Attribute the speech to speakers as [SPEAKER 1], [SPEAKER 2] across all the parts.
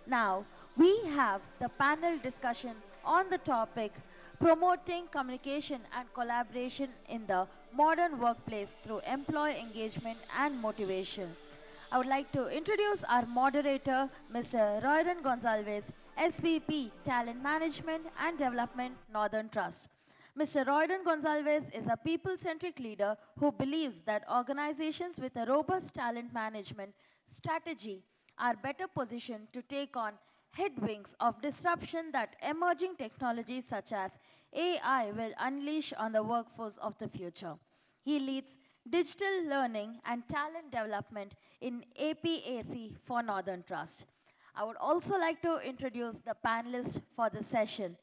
[SPEAKER 1] Now, we have the panel discussion on the topic promoting communication and collaboration in the modern workplace through employee engagement and motivation. I would like to introduce our moderator, Mr. Roydon Gonsalvez, SVP, Talent Management and Development, Northern Trust. Mr. Roydon Gonsalvez is a people-centric leader who believes that organizations with a robust talent management strategy are better positioned to take on headwinds of disruption that emerging technologies such as AI will unleash on the workforce of the future. He leads digital learning and talent development in APAC for Northern Trust. I would also like to introduce the panelists for the session.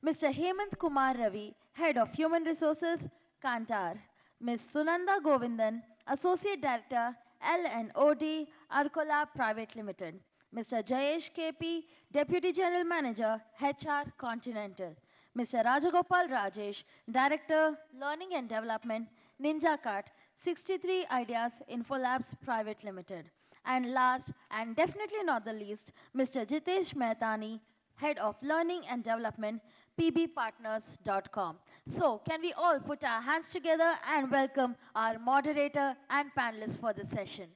[SPEAKER 1] Mr. Hemant Kumar Ravi, Head of Human Resources, Kantar. Ms. Sunandha Govindan, Associate Director, L&OD, Arcolab Private Limited. Mr. Jayesh KP, Deputy General Manager, HR Continental. Mr. Rajagopal Rajesh, Director, Learning and Development, Ninjacart, 63 Ideas Infolabs Private Limited. And last, and definitely not the least, Mr. Jitesh Mehtani, Head of Learning and Development, pbpartners.com. So, can we all put our hands together and welcome our moderator and panelists for the session?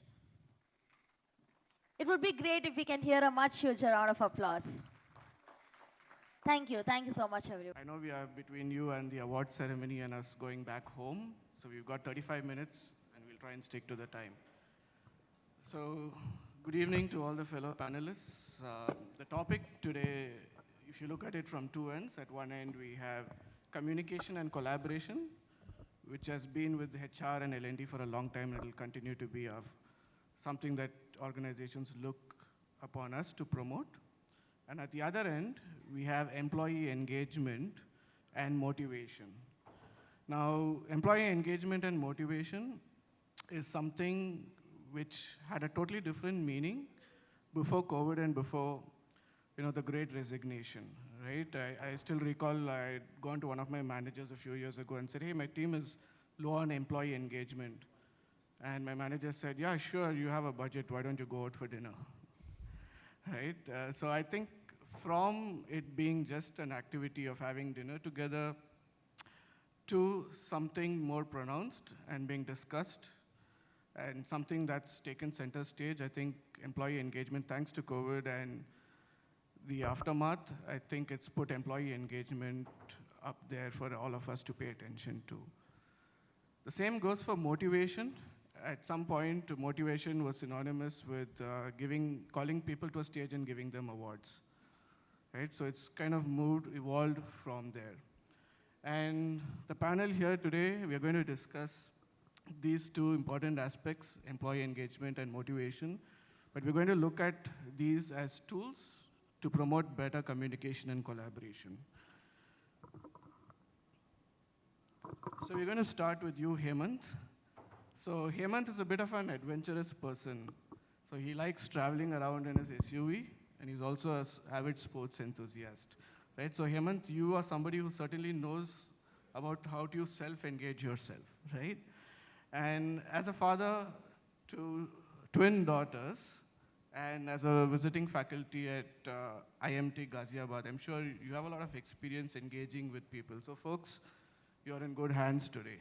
[SPEAKER 1] It would be great if we can hear a much huger round of applause. Thank you. Thank you so much, everyone.
[SPEAKER 2] I know we are between you and the award ceremony and us going back home. So we've got 35 minutes and we'll try and stick to the time. So good evening to all the fellow panelists. The topic today, if you look at it from two ends, at one end we have communication and collaboration, which has been with HR and L&D for a long time and will continue to be of something that organizations look upon us to promote. And at the other end, we have employee engagement and motivation. Now, employee engagement and motivation is something which had a totally different meaning before COVID and before the great resignation, right? I still recall I'd gone to one of my managers a few years ago and said, hey, my team is low on employee engagement. And my manager said, yeah, sure, you have a budget, why don't you go out for dinner? Right? So I think from it being just an activity of having dinner together to something more pronounced and being discussed and something that's taken center stage, I think employee engagement, thanks to COVID and the aftermath, I think it's put employee engagement up there for all of us to pay attention to. The same goes for motivation. At some point, motivation was synonymous with calling people to a stage and giving them awards, right? So it's kind of evolved from there. And the panel here today, we are going to discuss these two important aspects, employee engagement and motivation, but we're going to look at these as tools to promote better communication and collaboration. So we're going to start with you, Hemant. So Hemant is a bit of an adventurous person. So he likes traveling around in his SUV, and he's also an avid sports enthusiast, right? So Hemant, you are somebody who certainly knows about how to self-engage yourself, right? And as a father to twin daughters, and as a visiting faculty at IMT Ghaziabad, I'm sure you have a lot of experience engaging with people. So folks, you're in good hands today.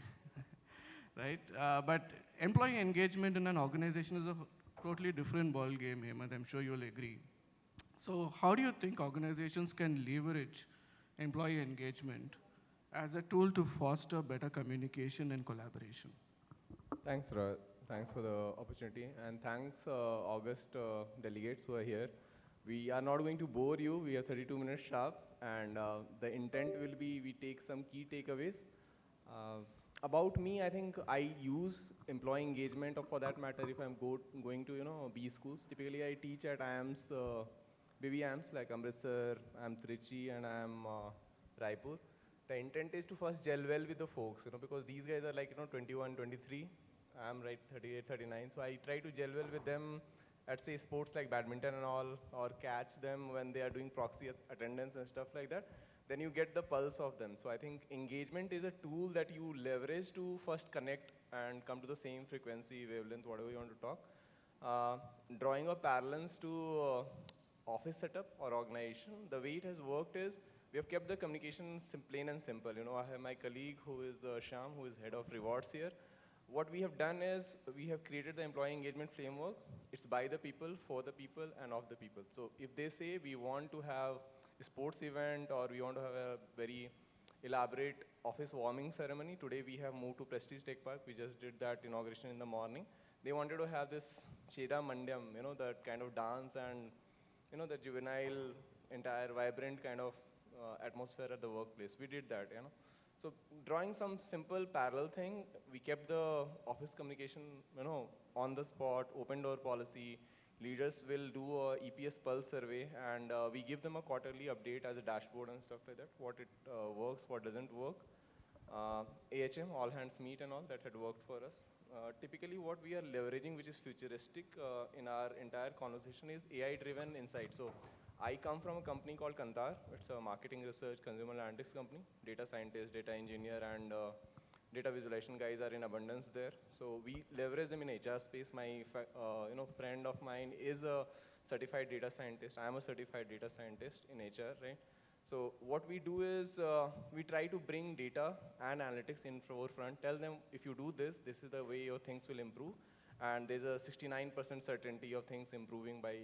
[SPEAKER 2] Right? But employee engagement in an organization is a totally different ball game, Hemant. I'm sure you'll agree. So how do you think organizations can leverage employee engagement as a tool to foster better communication and collaboration?
[SPEAKER 3] Thanks, Roy. Thanks for the opportunity. And thanks, August delegates who are here. We are not going to bore you. We are 32 minutes sharp. And the intent will be we take some key takeaways. About me, I think I use employee engagement, or for that matter, if I'm going to, B schools. Typically, I teach at IAMS, baby IAMS like Amritsar, I'm Trichy, and I'm Raipur. The intent is to first gel well with the folks, because these guys are like, 21, 23. I'm right 38, 39. So I try to gel well with them at, say, sports like badminton and all, or catch them when they are doing proxy attendance and stuff like that. Then you get the pulse of them. So I think engagement is a tool that you leverage to first connect and come to the same frequency, wavelength, whatever you want to talk. Drawing a parallels to office setup or organization, the way it has worked is we have kept the communication plain and simple. I have my colleague who is Shyam, who is head of rewards here. What we have done is we have created the employee engagement framework. It's by the people, for the people, and of the people. So if they say we want to have a sports event or we want to have a very elaborate office warming ceremony, today we have moved to Prestige Tech Park. We just did that inauguration in the morning. They wanted to have this Cheda Mandyam, that kind of dance and, the juvenile, entire vibrant kind of atmosphere at the workplace. We did that, So drawing some simple parallel thing, we kept the office communication, on the spot, open door policy. Leaders will do a EPS pulse survey, and we give them a quarterly update as a dashboard and stuff like that, what it works, what doesn't work. AHM, all hands meet and all, that had worked for us. Typically what we are leveraging, which is futuristic in our entire conversation, is AI-driven insight. So I come from a company called Kantar. It's a marketing research consumer analytics company. Data scientist, data engineer, and data visualization guys are in abundance there. So we leverage them in HR space. My friend of mine is a certified data scientist. I am a certified data scientist in HR, right? So what we do is we try to bring data and analytics in forefront, tell them if you do this, this is the way your things will improve. And there's a 69% certainty of things improving by,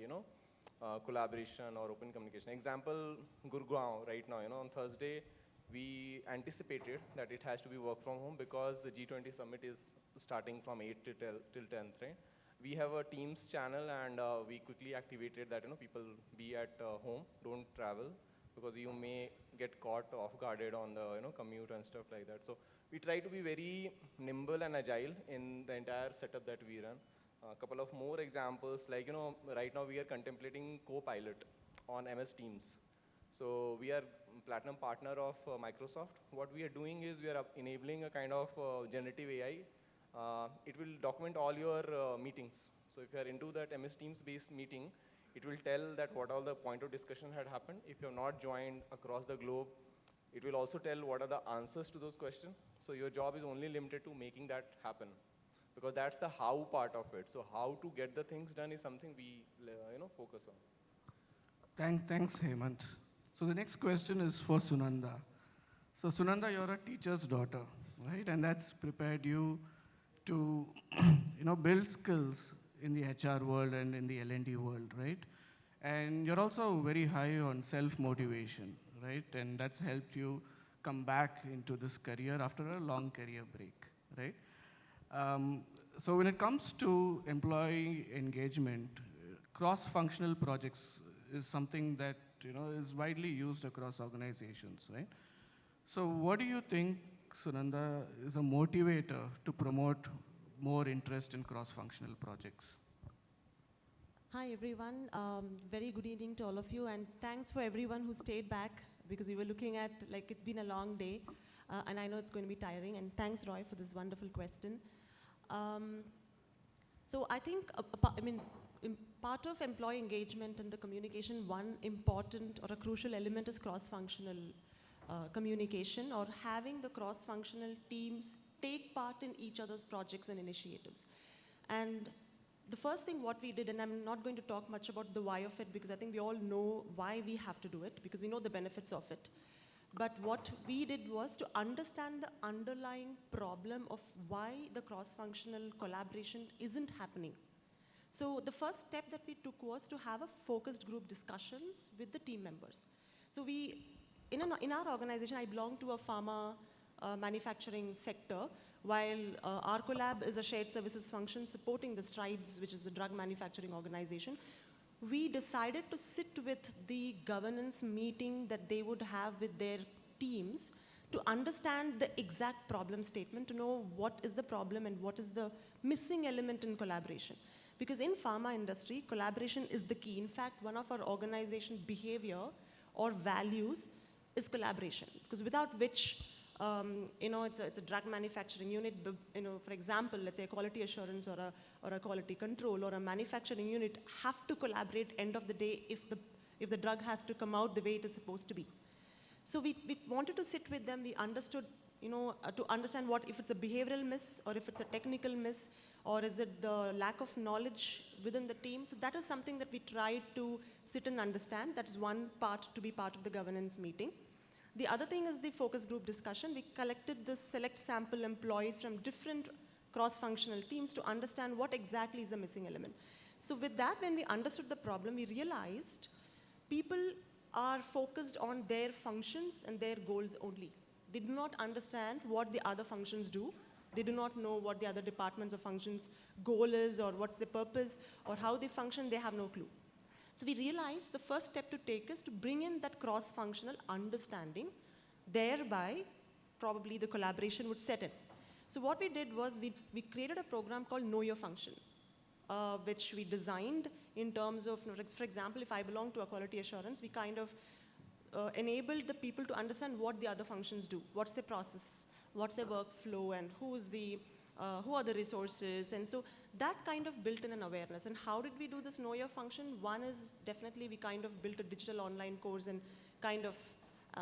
[SPEAKER 3] collaboration or open communication. Example, Gurgaon right now, on Thursday, we anticipated that it has to be work from home because the G20 summit is starting from 8th till 10th, right? We have a Teams channel and we quickly activated that, people be at home, don't travel, because you may get caught off-guarded on the commute and stuff like that. So we try to be very nimble and agile in the entire setup that we run. A couple of more examples, like right now we are contemplating co-pilot on MS Teams. So we are platinum partner of Microsoft. What we are doing is we are enabling a kind of generative AI. It will document all your meetings. So if you are into that MS Teams based meeting, it will tell that what all the point of discussion had happened. If you have not joined across the globe, it will also tell what are the answers to those questions. So your job is only limited to making that happen, because that's the how part of it. So how to get the things done is something we focus on.
[SPEAKER 2] Thanks, Hemant. So the next question is for Sunandha. So Sunandha, you're a teacher's daughter, right? And that's prepared you to build skills in the HR world and in the L&D world, right? And you're also very high on self-motivation, right? And that's helped you come back into this career after a long career break, right? So when it comes to employee engagement, cross-functional projects is something that is widely used across organizations, right? So what do you think, Sunandha, is a motivator to promote more interest in cross-functional projects?
[SPEAKER 4] Hi everyone, very good evening to all of you, and thanks for everyone who stayed back, because we were looking at, like, it's been a long day, and I know it's going to be tiring, and thanks Roy for this wonderful question. So I think, part of employee engagement and the communication, one important or a crucial element is cross-functional communication, or having the cross-functional teams take part in each other's projects and initiatives. And the first thing what we did, and I'm not going to talk much about the why of it, because I think we all know why we have to do it, because we know the benefits of it. But what we did was to understand the underlying problem of why the cross-functional collaboration isn't happening. So the first step that we took was to have a focused group discussions with the team members. So we, in our organization, I belong to a pharma manufacturing sector, while Arcolab is a shared services function supporting the Strides, which is the drug manufacturing organization. We decided to sit with the governance meeting that they would have with their teams to understand the exact problem statement, to know what is the problem and what is the missing element in collaboration. Because in pharma industry, collaboration is the key. In fact, one of our organization behavior or values is collaboration, because without which, it's a drug manufacturing unit, for example, let's say a quality assurance or a quality control or a manufacturing unit have to collaborate end of the day if the drug has to come out the way it is supposed to be. So we wanted to sit with them. We understood to understand what, if it's a behavioral miss or if it's a technical miss, or is it the lack of knowledge within the team. So that is something that we tried to sit and understand. That's one part to be part of the governance meeting. The other thing is the focus group discussion. We collected this select sample employees from different cross-functional teams to understand what exactly is the missing element. So with that, when we understood the problem, we realized people are focused on their functions and their goals only. They do not understand what the other functions do. They do not know what the other departments or functions' goal is, or what's the purpose, or how they function. They have no clue. So we realized the first step to take is to bring in that cross-functional understanding. Thereby, probably the collaboration would set in. So what we did was we created a program called Know Your Function, which we designed in terms of, for example, if I belong to a quality assurance, we kind of enabled the people to understand what the other functions do, what's their process, what's their workflow, and who are the resources. And so that kind of built in an awareness. And how did we do this Know Your Function? One is definitely we kind of built a digital online course and kind of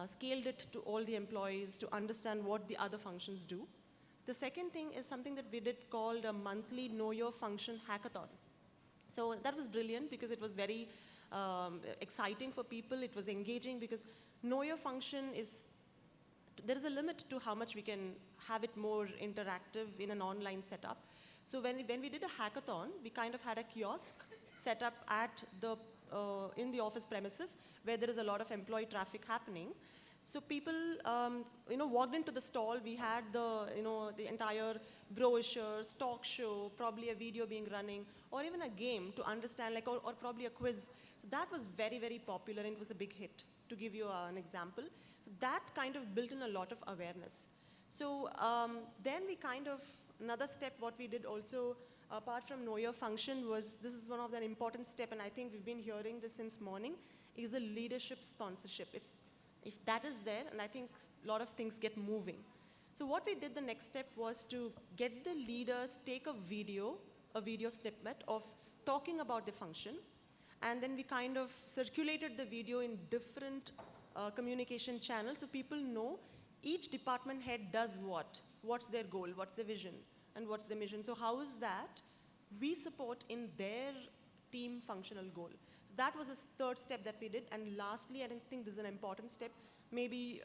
[SPEAKER 4] scaled it to all the employees to understand what the other functions do. The second thing is something that we did called a monthly Know Your Function hackathon. So that was brilliant because it was very exciting for people. It was engaging because Know Your Function there is a limit to how much we can have it more interactive in an online setup. So when we did a hackathon, we kind of had a kiosk set up at in the office premises where there is a lot of employee traffic happening. So people, walked into the stall. We had the entire brochures, talk show, probably a video being running, or even a game to understand, or probably a quiz. So that was very, very popular, and it was a big hit, to give you an example. So that kind of built in a lot of awareness. So then we another step, what we did also, apart from Know Your Function, was, this is one of the important step, and I think we've been hearing this since morning, is the leadership sponsorship. If that is there, and I think a lot of things get moving. So what we did, the next step was to get the leaders take a video snippet of talking about the function, and then we kind of circulated the video in different communication channels so people know each department head does what's their goal, what's their vision, and what's the mission. So how is that we support in their team functional goal. So that was the third step that we did. And lastly, I think this is an important step. Maybe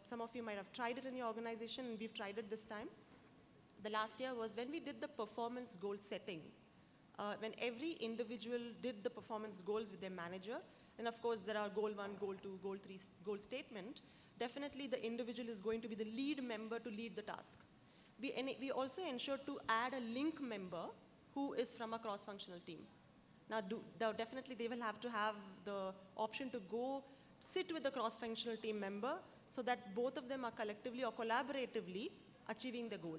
[SPEAKER 4] some of you might have tried it in your organization, and we've tried it this time. The last year was when we did the performance goal setting. When every individual did the performance goals with their manager, and of course there are goal 1, goal 2, goal 3, goal statement, definitely the individual is going to be the lead member to lead the task. We also ensured to add a link member who is from a cross-functional team. Now, definitely they will have to have the option to go sit with the cross-functional team member so that both of them are collectively or collaboratively achieving the goal.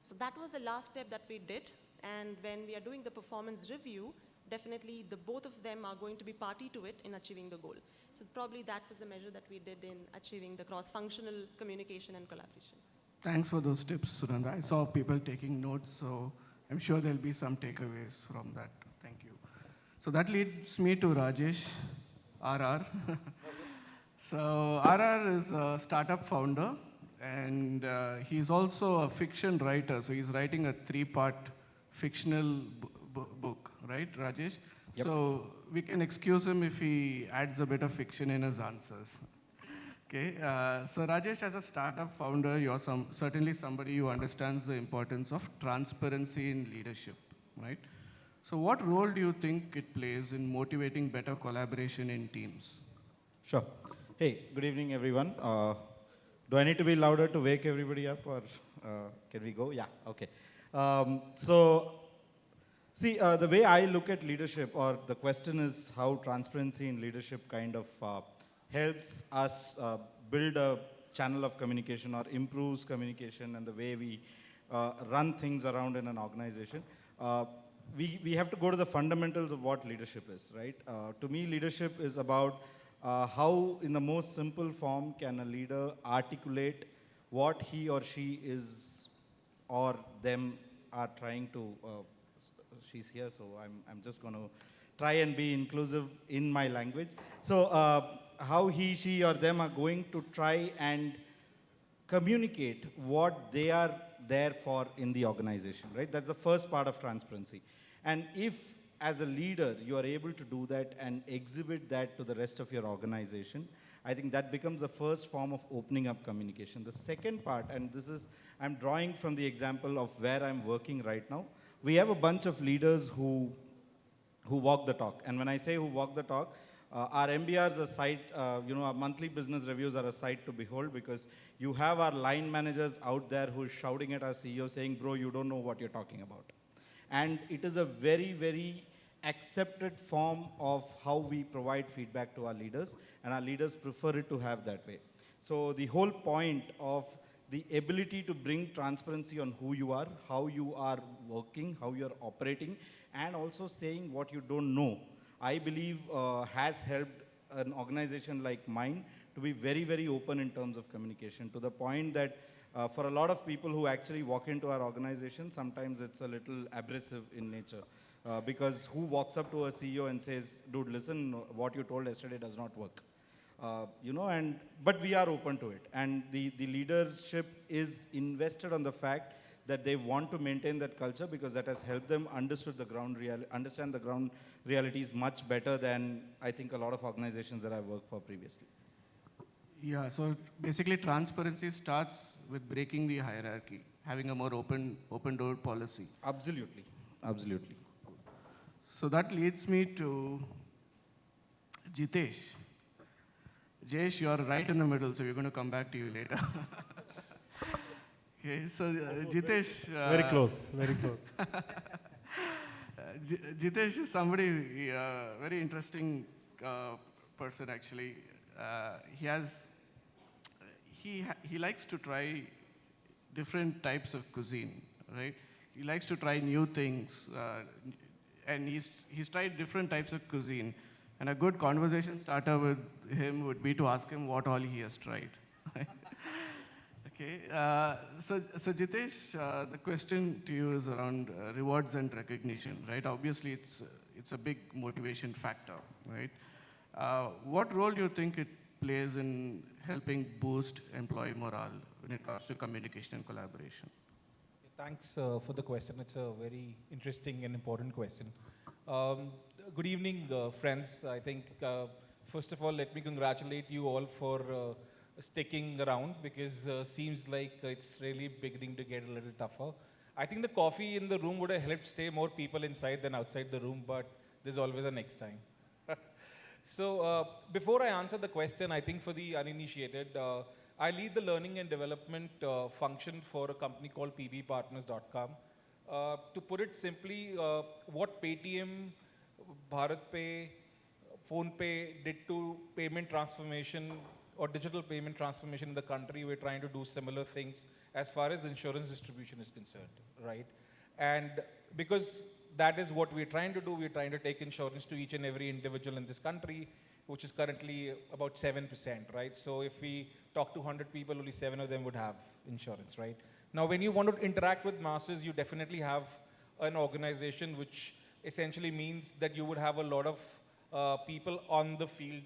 [SPEAKER 4] So that was the last step that we did. And when we are doing the performance review, definitely both of them are going to be party to it in achieving the goal. So probably that was the measure that we did in achieving the cross-functional communication and collaboration.
[SPEAKER 2] Thanks for those tips, Sunandha. I saw people taking notes, so I'm sure there'll be some takeaways from that. Thank you. So that leads me to Rajesh, RR. So RR is a startup founder, and he's also a fiction writer. So he's writing a 3-part fictional book, right, Rajesh? Yep. So we can excuse him if he adds a bit of fiction in his answers. Okay, so Rajesh, as a startup founder, you're certainly somebody who understands the importance of transparency in leadership, right? So what role do you think it plays in motivating better collaboration in teams?
[SPEAKER 5] Sure. Hey, good evening, everyone. Do I need to be louder to wake everybody up, or can we go? Yeah, okay. See, the way I look at leadership, or the question is how transparency in leadership kind of helps us build a channel of communication or improves communication and the way we run things around in an organization. We have to go to the fundamentals of what leadership is, right? To me, leadership is about how, in the most simple form, can a leader articulate what he or she is or them are trying to, she's here, so I'm just going to try and be inclusive in my language. So how he, she, or them are going to try and communicate what they are there for in the organization, right? That's the first part of transparency. And if, as a leader, you are able to do that and exhibit that to the rest of your organization, I think that becomes the first form of opening up communication. The second part, and this is, I'm drawing from the example of where I'm working right now. We have a bunch of leaders who walk the talk. And when I say who walk the talk, our MBRs are sight, our monthly business reviews are a sight to behold, because you have our line managers out there who is shouting at our CEO saying, bro, you don't know what you're talking about. And it is a very, very accepted form of how we provide feedback to our leaders, and our leaders prefer it to have that way. So the whole point of the ability to bring transparency on who you are, how you are working, how you're operating, and also saying what you don't know, I believe has helped an organization like mine to be very, very open in terms of communication, to the point that for a lot of people who actually walk into our organization, sometimes it's a little abrasive in nature. Because who walks up to a CEO and says, dude, listen, what you told yesterday does not work. But we are open to it. And the leadership is invested on the fact that they want to maintain that culture, because that has helped them understand the ground realities much better than I think a lot of organizations that I've worked for previously.
[SPEAKER 2] Yeah, so basically transparency starts with breaking the hierarchy, having a more open door policy.
[SPEAKER 5] Absolutely, absolutely.
[SPEAKER 2] So that leads me to Jitesh. Jayesh, you are right in the middle, so we're going to come back to you later. Okay, so Jitesh.
[SPEAKER 6] Very close, very close.
[SPEAKER 2] Jitesh is somebody, very interesting person actually. He likes to try different types of cuisine, right? He likes to try new things, and he's tried different types of cuisine. And a good conversation starter with him would be to ask him what all he has tried. Okay, so Jitesh, the question to you is around rewards and recognition, right? Obviously, it's a big motivation factor, right? What role do you think it plays in helping boost employee morale when it comes to communication and collaboration?
[SPEAKER 6] Thanks for the question. It's a very interesting and important question. Good evening, friends. I think, first of all, let me congratulate you all for sticking around, because seems like it's really beginning to get a little tougher. I think the coffee in the room would have helped stay more people inside than outside the room, but there's always a next time. So before I answer the question, I think for the uninitiated, I lead the learning and development function for a company called pbpartners.com. To put it simply, what Paytm, BharatPay, PhonePe did to payment transformation or digital payment transformation in the country, we're trying to do similar things as far as insurance distribution is concerned, right? And because that is what we're trying to do, we're trying to take insurance to each and every individual in this country, which is currently about 7%, right? So if we talk to 100 people, only 7 of them would have insurance, right? Now, when you want to interact with masses, you definitely have an organization, which essentially means that you would have a lot of people on the field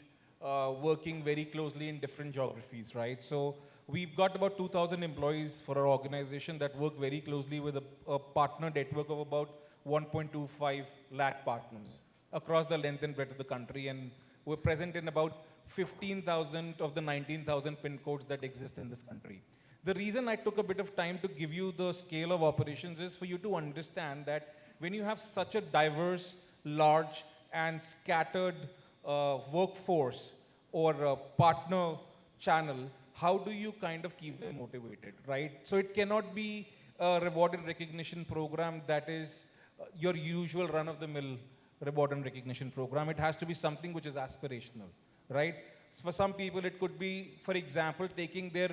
[SPEAKER 6] working very closely in different geographies, right? So we've got about 2,000 employees for our organization that work very closely with a partner network of about 1.25 lakh partners across the length and breadth of the country. And we're present in about 15,000 of the 19,000 PIN codes that exist in this country. The reason I took a bit of time to give you the scale of operations is for you to understand that when you have such a diverse, large, and scattered workforce or a partner channel, how do you kind of keep them motivated, right? So it cannot be a reward and recognition program that is your usual run-of-the-mill reward and recognition program. It has to be something which is aspirational, right? So for some people, it could be, for example, taking their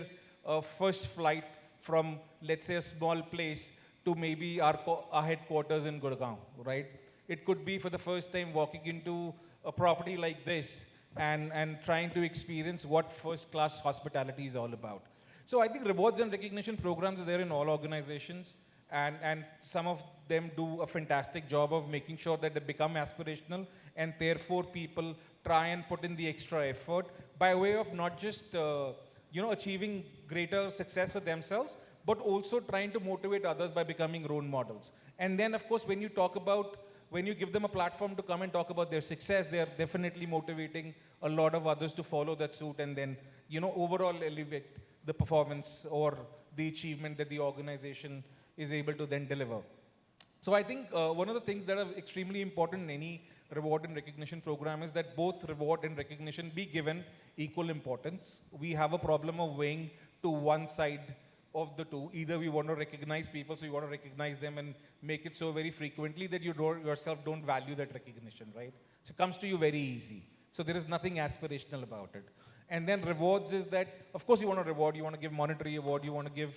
[SPEAKER 6] first flight from, let's say, a small place to maybe our headquarters in Gurgaon, right? It could be for the first time walking into a property like this and trying to experience what first-class hospitality is all about. So I think rewards and recognition programs are there in all organizations, and some of them do a fantastic job of making sure that they become aspirational, and therefore people try and put in the extra effort by way of not just achieving greater success for themselves, but also trying to motivate others by becoming role models. And then, of course, when you give them a platform to come and talk about their success, they are definitely motivating a lot of others to follow that suit and then, overall elevate the performance or the achievement that the organization is able to then deliver. So I think one of the things that are extremely important in any reward and recognition program is that both reward and recognition be given equal importance. We have a problem of weighing to one side of the two. Either we want to recognize people, so you want to recognize them and make it so very frequently that you yourself don't value that recognition, right? So it comes to you very easy. So there is nothing aspirational about it. And then rewards is that, of course you want to reward, you want to give monetary award, you want to give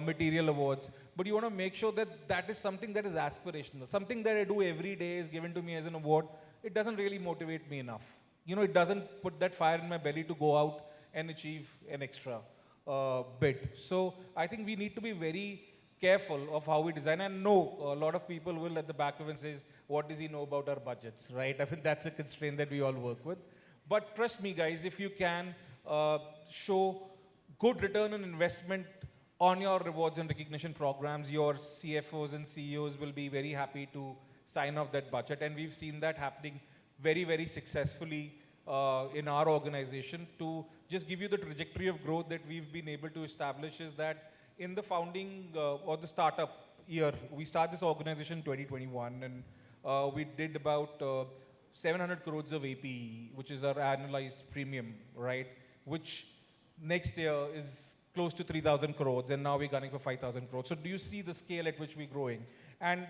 [SPEAKER 6] material awards, but you want to make sure that that is something that is aspirational. Something that I do every day is given to me as an award. It doesn't really motivate me enough. It doesn't put that fire in my belly to go out and achieve an extra bit. So I think we need to be very careful of how we design. And no, a lot of people will at the back of and says, what does he know about our budgets, right? I mean, that's a constraint that we all work with. But trust me, guys, if you can show good return on investment on your rewards and recognition programs, your CFOs and CEOs will be very happy to sign off that budget. And we've seen that happening very, very successfully in our organization. To just give you the trajectory of growth that we've been able to establish is that in the founding or the startup year, we started this organization in 2021, and we did about 700 crores of APE, which is our annualized premium, right? Which next year is close to 3,000 crores, and now we're gunning for 5,000 crores. So do you see the scale at which we're growing? And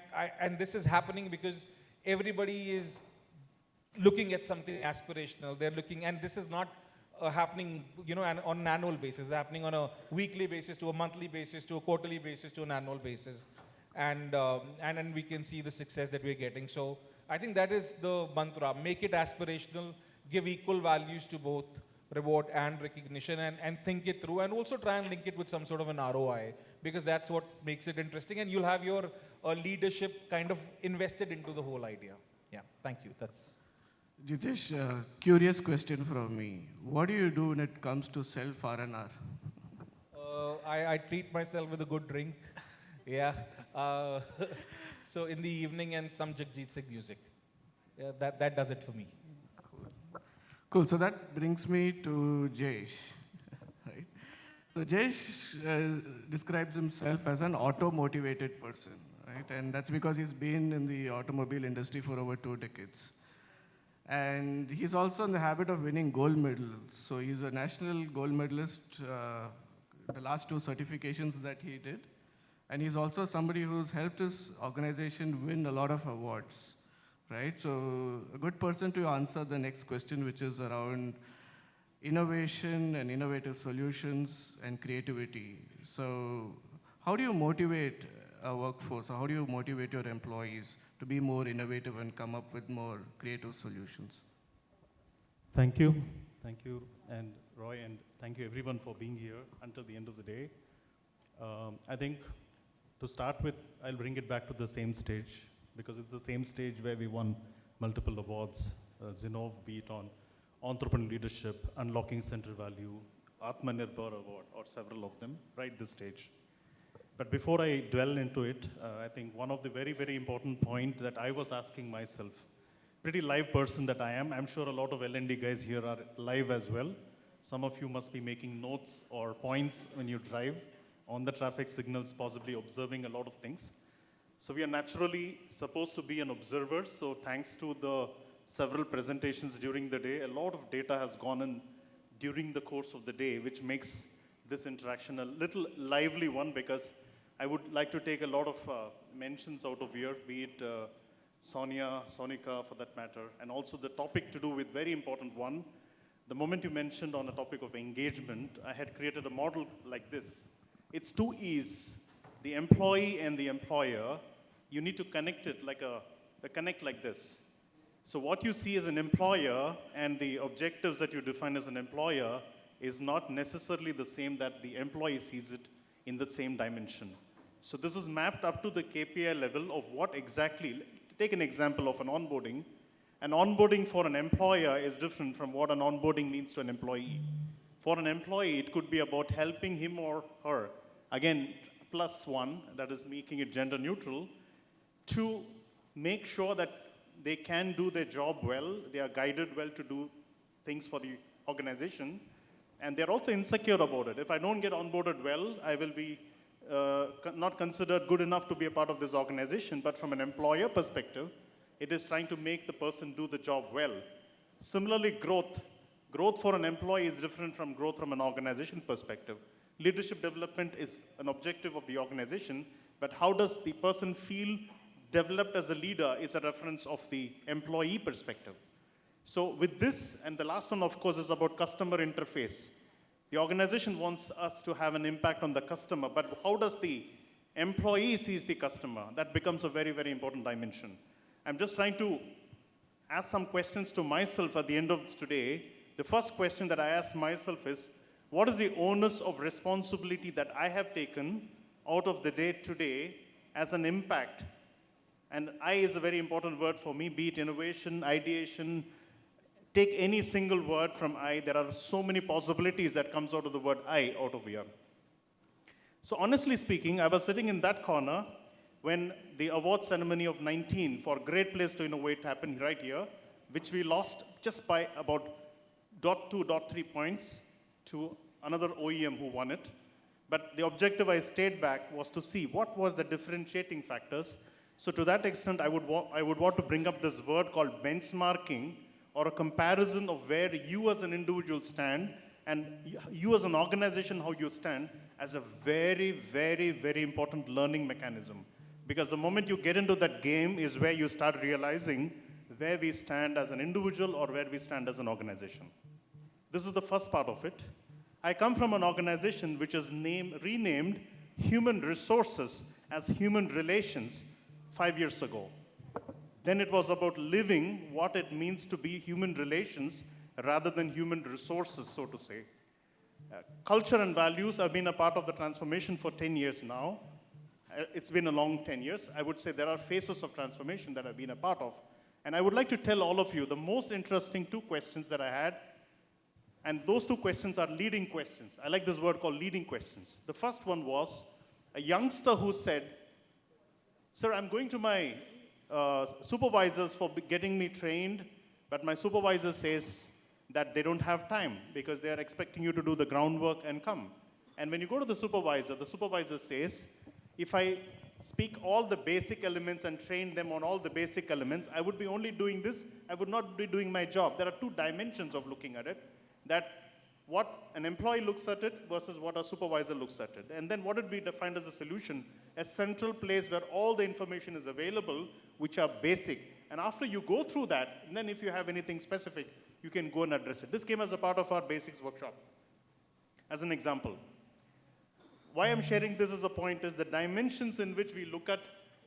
[SPEAKER 6] this is happening because everybody is looking at something aspirational. They're looking, and this is not happening, on an annual basis. It's happening on a weekly basis, to a monthly basis, to a quarterly basis, to an annual basis. And we can see the success that we're getting. So I think that is the mantra. Make it aspirational, give equal values to both reward and recognition, and think it through, and also try and link it with some sort of an ROI, because that's what makes it interesting, and you'll have your leadership kind of invested into the whole idea. Yeah, thank you. That's
[SPEAKER 2] Jitesh, curious question from me. What do you do when it comes to self-R&R?
[SPEAKER 6] I treat myself with a good drink. Yeah. So in the evening, and some Jagjit Singh music. Yeah, that does it for me.
[SPEAKER 2] Cool. So that brings me to Jayesh. Right? So Jayesh describes himself as an auto-motivated person, right? And that's because he's been in the automobile industry for over 2 decades. And he's also in the habit of winning gold medals. So he's a national gold medalist, the last 2 certifications that he did. And he's also somebody who's helped his organization win a lot of awards, right? So a good person to answer the next question, which is around innovation and innovative solutions and creativity. So how do you motivate a workforce, or how do you motivate your employees to be more innovative and come up with more creative solutions?
[SPEAKER 7] Thank you. Thank you, and Roy, and thank you everyone for being here until the end of the day. I think to start with, I'll bring it back to the same stage, because it's the same stage where we won multiple awards, Zinov, be it on entrepreneurial leadership, unlocking central value, Atmanirbhar Award, or several of them, right this stage. But before I dwell into it, I think one of the very, very important point that I was asking myself, pretty live person that I am, I'm sure a lot of L&D guys here are live as well. Some of you must be making notes or points when you drive on the traffic signals, possibly observing a lot of things. So we are naturally supposed to be an observer. So thanks to the several presentations during the day, a lot of data has gone in during the course of the day, which makes this interaction a little lively one, because I would like to take a lot of mentions out of here, be it Sonia, Sonica for that matter, and also the topic to do with very important one. The moment you mentioned on a topic of engagement, I had created a model like this. It's 2 E's, the employee and the employer. You need to connect it like connect like this. So what you see as an employer and the objectives that you define as an employer is not necessarily the same that the employee sees it in the same dimension. So this is mapped up to the KPI level of what exactly, take an example of an onboarding. An onboarding for an employer is different from what an onboarding means to an employee. For an employee, it could be about helping him or her, again, +1, that is making it gender neutral, to make sure that they can do their job well, they are guided well to do things for the organization, and they're also insecure about it. If I don't get onboarded well, I will be not considered good enough to be a part of this organization, but from an employer perspective, it is trying to make the person do the job well. Similarly, growth for an employee is different from growth from an organization perspective. Leadership development is an objective of the organization, but how does the person feel developed as a leader is a reference of the employee perspective. So with this, and the last one, of course, is about customer interface. The organization wants us to have an impact on the customer, but how does the employee sees the customer? That becomes a very, very important dimension. I'm just trying to ask some questions to myself at the end of today. The first question that I ask myself is, what is the onus of responsibility that I have taken out of the day today as an impact? And I is a very important word for me, be it innovation, ideation. Take any single word from I. There are so many possibilities that comes out of the word I out of here. So honestly speaking, I was sitting in that corner when the award ceremony of 19 for Great Place to Innovate happened right here, which we lost just by about 0.2, 0.3 points to another OEM who won it. But the objective I stayed back was to see what was the differentiating factors. So to that extent, I would want to bring up this word called benchmarking, or a comparison of where you as an individual stand and you as an organization, how you stand, as a very, very, very important learning mechanism. Because the moment you get into that game is where you start realizing where we stand as an individual or where we stand as an organization. This is the first part of it. I come from an organization which is renamed Human Resources as Human Relations 5 years ago. Then it was about living what it means to be human relations rather than human resources, so to say. Culture and values have been a part of the transformation for 10 years now. It's been a long 10 years. I would say there are phases of transformation that I've been a part of. And I would like to tell all of you the most interesting 2 questions that I had. And those 2 questions are leading questions. I like this word called leading questions. The first one was a youngster who said, "Sir, I'm going to my supervisors for getting me trained, but my supervisor says that they don't have time because they are expecting you to do the groundwork and come. And when you go to the supervisor says, if I speak all the basic elements and train them on all the basic elements, I would be only doing this, I would not be doing my job." There are 2 dimensions of looking at it, that what an employee looks at it versus what a supervisor looks at it. And then what would be defined as a solution? A central place where all the information is available, which are basic. And after you go through that, and then if you have anything specific, you can go and address it. This came as a part of our basics workshop, as an example. Why I'm sharing this as a point is the dimensions in which we look at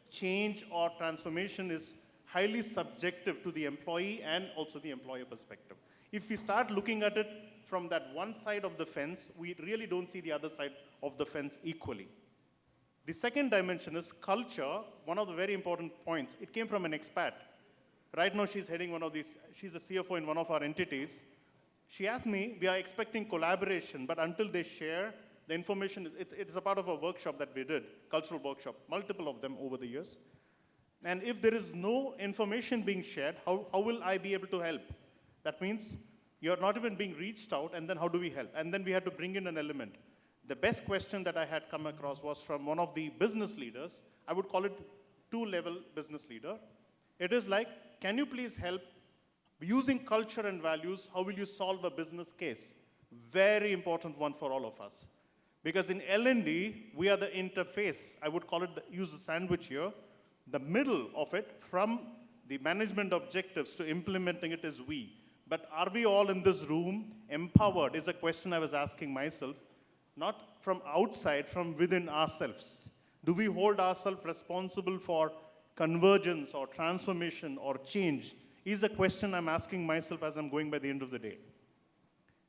[SPEAKER 7] change or transformation is highly subjective to the employee and also the employer perspective. If we start looking at it from that one side of the fence, we really don't see the other side of the fence equally. The second dimension is culture, one of the very important points. It came from an expat. Right now she's heading she's a CFO in one of our entities. She asked me, we are expecting collaboration, but until they share the information, it's a part of a workshop that we did, cultural workshop, multiple of them over the years. And if there is no information being shared, how will I be able to help? That means you're not even being reached out, and then how do we help? And then we had to bring in an element. The best question that I had come across was from one of the business leaders. I would call it 2-level business leader. It is like, can you please help using culture and values, how will you solve a business case? Very important one for all of us. Because in L&D, we are the interface. I would call it, use a sandwich here. The middle of it, from the management objectives to implementing it, is we. But are we all in this room empowered is a question I was asking myself, not from outside, from within ourselves. Do we hold ourselves responsible for convergence or transformation or change is a question I'm asking myself as I'm going by the end of the day.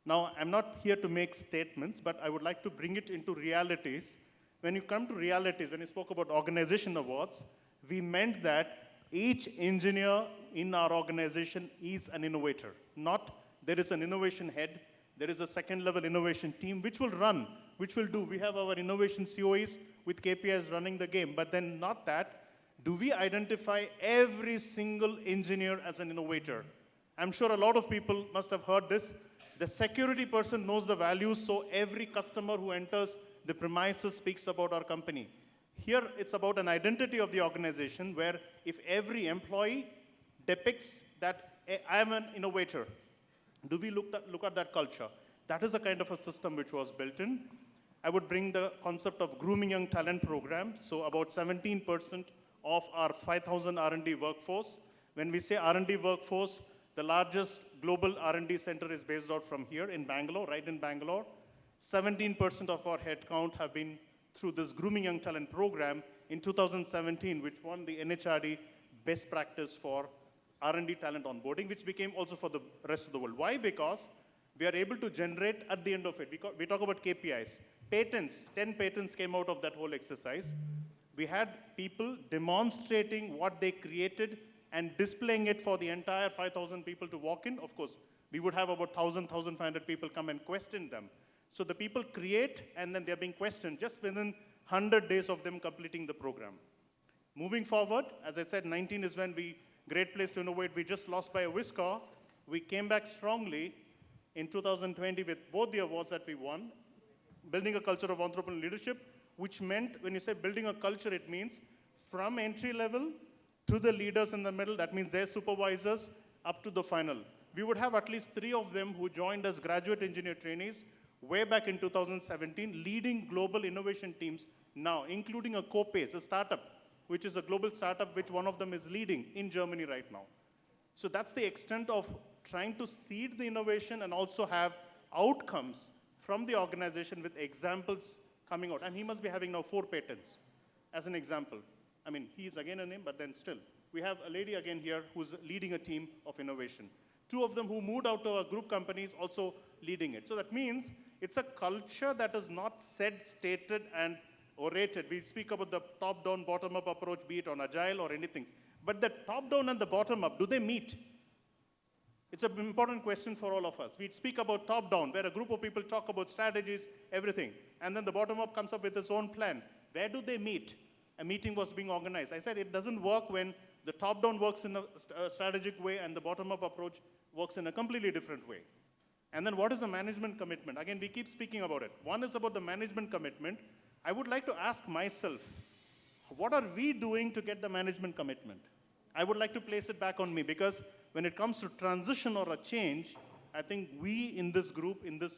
[SPEAKER 7] Now, I'm not here to make statements, but I would like to bring it into realities. When you come to realities, when you spoke about organization awards, we meant that each engineer in our organization is an innovator. Not there is an innovation head, There is a second level innovation team which will run, which will do. We have our innovation COEs with KPIs running the game, but then not that. Do we identify every single engineer as an innovator? I'm sure a lot of people must have heard this. The security person knows the values, so every customer who enters the premises speaks about our company. Here, it's about an identity of the organization where if every employee depicts that I am an innovator, do we look at that culture? That is a kind of a system which was built in. I would bring the concept of grooming young talent program. So about 17% of our 5,000 R&D workforce. When we say R&D workforce, the largest global R&D center is based out from here in Bangalore, right in Bangalore. 17% of our headcount have been through this grooming young talent program in 2017, which won the NHRD best practice for R&D talent onboarding, which became also for the rest of the world. Why? Because we are able to generate at the end of it. We talk about KPIs. Patents, 10 patents came out of that whole exercise. We had people demonstrating what they created and displaying it for the entire 5,000 people to walk in. Of course, we would have about 1,000, 1,500 people come and question them. So the people create, and then they're being questioned just within 100 days of them completing the program. Moving forward, as I said, 19 is when Great Place to Innovate, we just lost by a whisker. We came back strongly in 2020 with both the awards that we won. Building a culture of entrepreneurial leadership, which meant, when you say building a culture, it means from entry level to the leaders in the middle, that means their supervisors, up to the final. We would have at least 3 of them who joined as graduate engineer trainees way back in 2017, leading global innovation teams now, including a Copace, a startup, which is a global startup, which one of them is leading in Germany right now. So that's the extent of trying to seed the innovation and also have outcomes from the organization with examples coming out. And he must be having now 4 patents, as an example. I mean, he's again a name, but then still. We have a lady again here who's leading a team of innovation. 2 of them who moved out to our group companies also leading it. So that means it's a culture that is not said, stated, and orated. We speak about the top-down, bottom-up approach, be it on agile or anything. But the top-down and the bottom-up, do they meet? It's an important question for all of us. We speak about top-down, where a group of people talk about strategies, everything. And then the bottom-up comes up with its own plan. Where do they meet? A meeting was being organized. I said it doesn't work when the top-down works in a strategic way and the bottom-up approach works in a completely different way. And then what is the management commitment? Again, we keep speaking about it. One is about the management commitment. I would like to ask myself, what are we doing to get the management commitment? I would like to place it back on me, because when it comes to transition or a change, I think we in this group, in this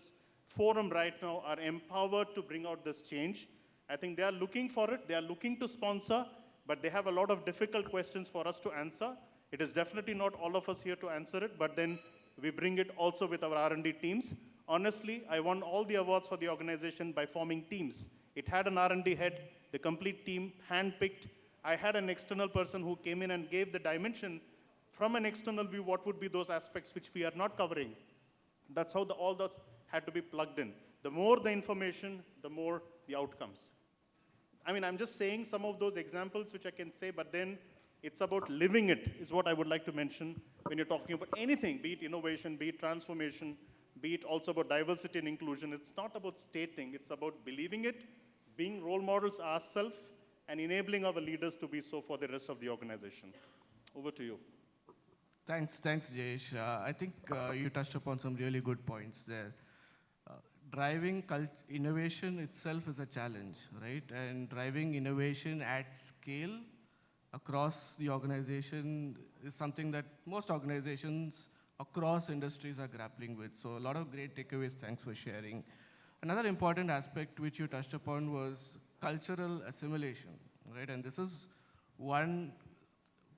[SPEAKER 7] forum right now, are empowered to bring out this change. I think they are looking for it, they are looking to sponsor, but they have a lot of difficult questions for us to answer. It is definitely not all of us here to answer it, but then we bring it also with our R&D teams. Honestly, I won all the awards for the organization by forming teams. It had an R&D head, the complete team, handpicked. I had an external person who came in and gave the dimension from an external view, what would be those aspects which we are not covering. That's how all those had to be plugged in. The more the information, the more the outcomes. I mean, I'm just saying some of those examples which I can say, but then it's about living it, is what I would like to mention when you're talking about anything, be it innovation, be it transformation, be it also about diversity and inclusion. It's not about stating, it's about believing it, being role models ourselves, and enabling our leaders to be so for the rest of the organization. Over to you.
[SPEAKER 2] Thanks, Jayesh. I think you touched upon some really good points there. Driving innovation itself is a challenge, right? And driving innovation at scale across the organization is something that most organizations across industries are grappling with. So a lot of great takeaways, thanks for sharing. Another important aspect which you touched upon was cultural assimilation, right? And this is one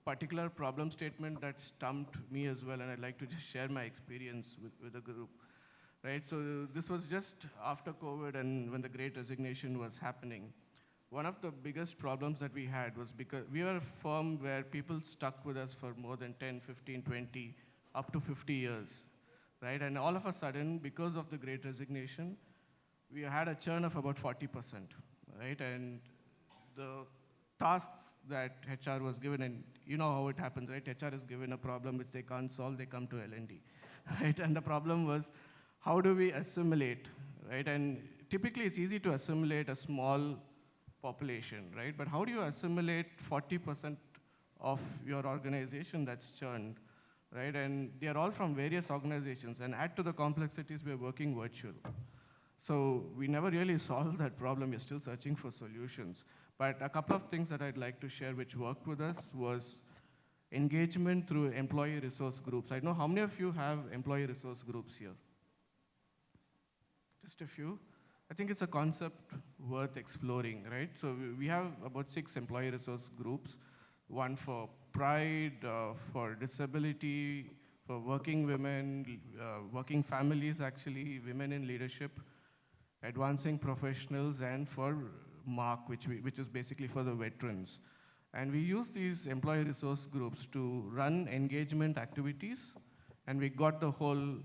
[SPEAKER 2] particular problem statement that stumped me as well, and I'd like to just share my experience with the group, right? So this was just after COVID and when the Great Resignation was happening. One of the biggest problems that we had was because we were a firm where people stuck with us for more than 10, 15, 20, up to 50 years, right? And all of a sudden, because of the Great Resignation, we had a churn of about 40%, right? And the tasks that HR was given, and you know how it happens, right? HR is given a problem which they can't solve, they come to L&D, right? And the problem was, how do we assimilate, right? And typically it's easy to assimilate a small population, right? But how do you assimilate 40% of your organization that's churned, right? And they're all from various organizations, and add to the complexities, we're working virtual. So we never really solved that problem. We're still searching for solutions. But a couple of things that I'd like to share which worked with us was engagement through employee resource groups. I don't know how many of you have employee resource groups here? Just a few. I think it's a concept worth exploring, right? So we have about 6 employee resource groups, one for pride, for disability, for working women, working families actually, women in leadership, advancing professionals, and for MARC, which is basically for the veterans. And we use these employee resource groups to run engagement activities, and we got the whole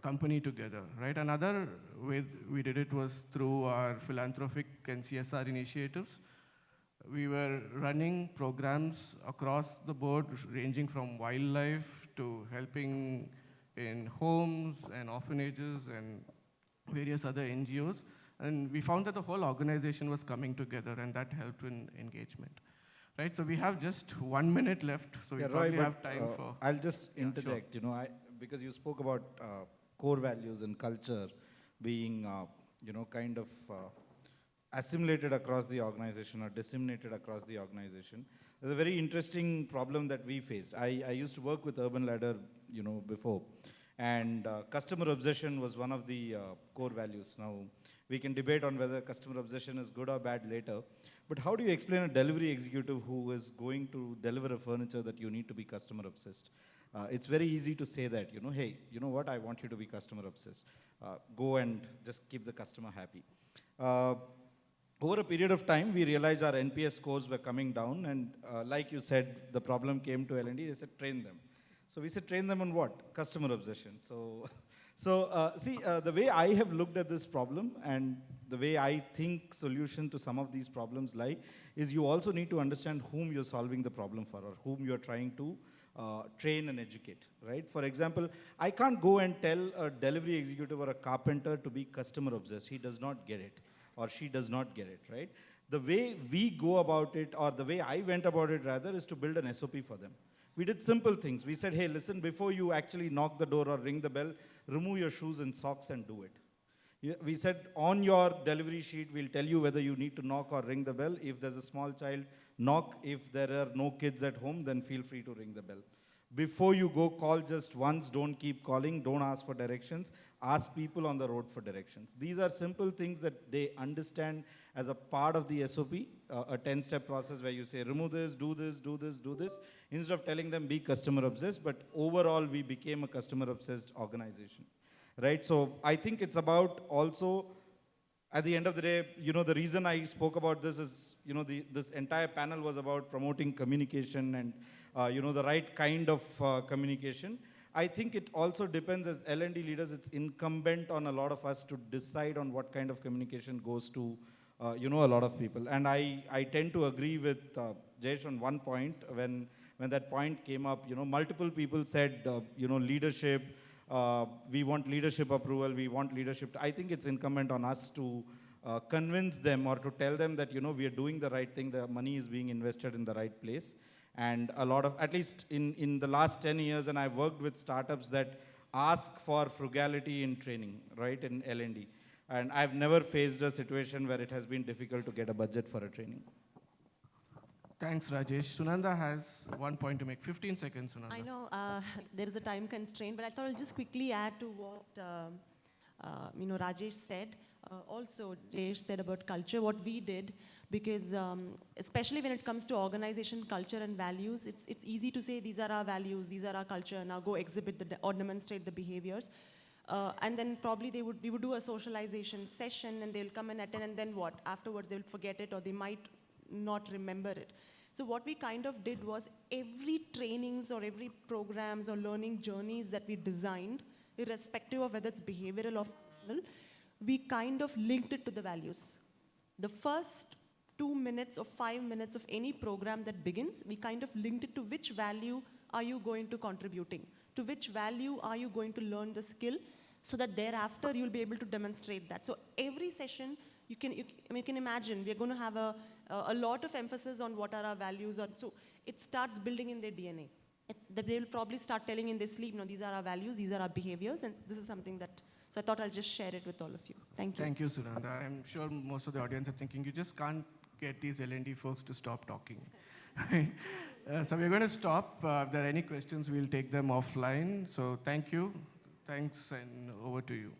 [SPEAKER 2] company together, right? Another way we did it was through our philanthropic and CSR initiatives. We were running programs across the board, ranging from wildlife to helping in homes and orphanages and various other NGOs. And we found that the whole organization was coming together, and that helped in engagement. Right, so we have just 1 minute left, so we probably have time for...
[SPEAKER 5] I'll just interject,
[SPEAKER 2] sure.
[SPEAKER 5] Because you spoke about core values and culture being, kind of assimilated across the organization or disseminated across the organization. There's a very interesting problem that we faced. I used to work with Urban Ladder, before, and customer obsession was one of the core values. Now, we can debate on whether customer obsession is good or bad later, but how do you explain a delivery executive who is going to deliver a furniture that you need to be customer obsessed? It's very easy to say that, hey, you know what, I want you to be customer obsessed. Go and just keep the customer happy. Over a period of time, we realized our NPS scores were coming down, and like you said, the problem came to L&D, they said, train them. So we said, train them on what? Customer obsession. So the way I have looked at this problem and the way I think solution to some of these problems lie is you also need to understand whom you're solving the problem for or whom you're trying to train and educate, right? For example, I can't go and tell a delivery executive or a carpenter to be customer obsessed. He does not get it or she does not get it, right? The way we go about it, or the way I went about it rather, is to build an SOP for them. We did simple things. We said, hey, listen, before you actually knock the door or ring the bell, remove your shoes and socks and do it. We said, on your delivery sheet, we'll tell you whether you need to knock or ring the bell. If there's a small child, knock. If there are no kids at home, then feel free to ring the bell. Before you go, call just once. Don't keep calling. Don't ask for directions. Ask people on the road for directions. These are simple things that they understand as a part of the SOP, a 10-step process where you say, remove this, do this, do this, do this, instead of telling them be customer obsessed. But overall, we became a customer obsessed organization, right? So I think it's about also, at the end of the day, the reason I spoke about this is, this entire panel was about promoting communication and, the right kind of communication. I think it also depends, as L&D leaders, it's incumbent on a lot of us to decide on what kind of communication goes to, a lot of people. And I tend to agree with Jayesh on one point. When that point came up, multiple people said, leadership, we want leadership approval, we want leadership. I think it's incumbent on us to convince them or to tell them that, we are doing the right thing, the money is being invested in the right place. And a lot of, at least in the last 10 years, and I've worked with startups that ask for frugality in training, right, in L&D. And I've never faced a situation where it has been difficult to get a budget for a training.
[SPEAKER 2] Thanks, Rajesh. Sunandha has one point to make. 15 seconds, Sunandha.
[SPEAKER 4] I know there is a time constraint, but I thought I'll just quickly add to what Rajesh said. Also, Jayesh said about culture, what we did, because especially when it comes to organization culture and values, it's easy to say these are our values, these are our culture, now go exhibit or demonstrate the behaviors. And then probably we would do a socialization session and they'll come and attend, and then what? Afterwards they'll forget it or they might not remember it. So what we kind of did was every trainings or every programs or learning journeys that we designed, irrespective of whether it's behavioral or functional, we kind of linked it to the values. The first 2 minutes or 5 minutes of any program that begins, we kind of linked it to which value are you going to contributing, to which value are you going to learn the skill, so that thereafter you'll be able to demonstrate that. So every session, you can imagine, we're going to have a lot of emphasis on what are our values. So it starts building in their DNA. They will probably start telling in their sleep, no, these are our values, these are our behaviors, and this is something that, so I thought I'll just share it with all of you. Thank you.
[SPEAKER 2] Thank you, Sunandha. I'm sure most of the audience are thinking, you just can't get these L&D folks to stop talking. So we're going to stop. If there are any questions, we'll take them offline. So thank you. Thanks, and over to you.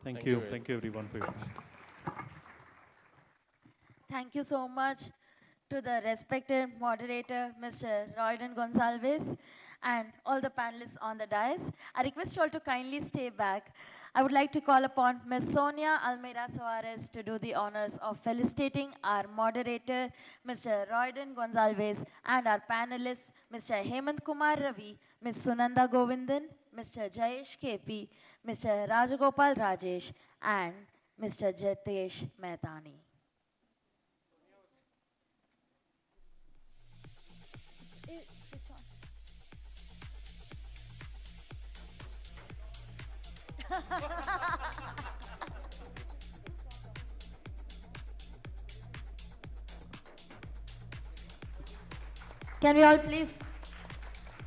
[SPEAKER 7] Thank you. Thank you, everyone, for your time.
[SPEAKER 1] Thank you so much to the respected moderator, Mr. Roydon Gonsalvez, and all the panelists on the dais. I request you all to kindly stay back. I would like to call upon Ms. Sonia Almeida Soares to do the honors of felicitating our moderator, Mr. Roydon Gonsalvez, and our panelists, Mr. Hemant Kumar Ravi, Ms. Sunandha Govindan, Mr. Jayesh KP, Mr. Rajagopal Rajesh, and Mr. Jitesh Mehtani. Can we all please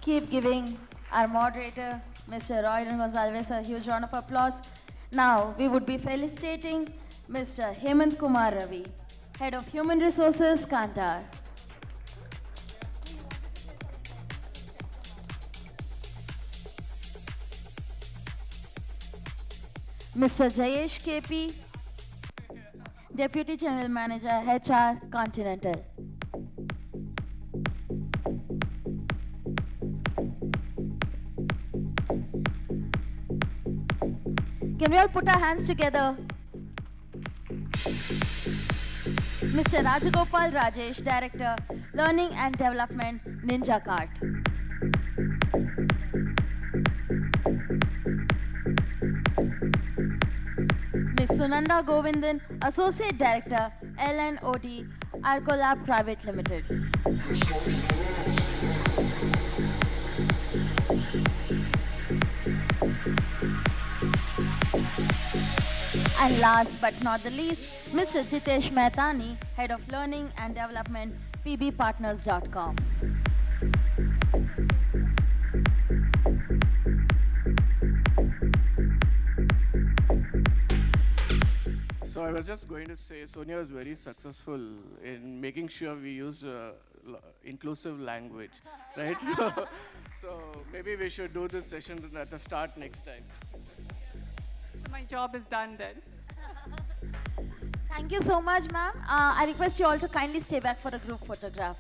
[SPEAKER 1] keep giving our moderator, Mr. Roydon Gonsalvez, a huge round of applause. Now, we would be felicitating Mr. Hemant Kumar Ravi, Head of Human Resources, Kantar. Mr. Jayesh KP, Deputy General Manager, HR, Continental. Can we all put our hands together? Mr. Rajagopal Rajesh, Director, Learning and Development, Ninjacart. Ms. Sunandha Govindan, Associate Director, L&OD, Arcolab Private Limited. And last but not the least, Mr. Jitesh Mehtani, Head of Learning and Development, pbpartners.com.
[SPEAKER 2] So I was just going to say, Sonia is very successful in making sure we use inclusive language, right? So maybe we should do this session at the start next time.
[SPEAKER 8] So my job is done then.
[SPEAKER 1] Thank you so much, ma'am. I request you all to kindly stay back for a group photograph.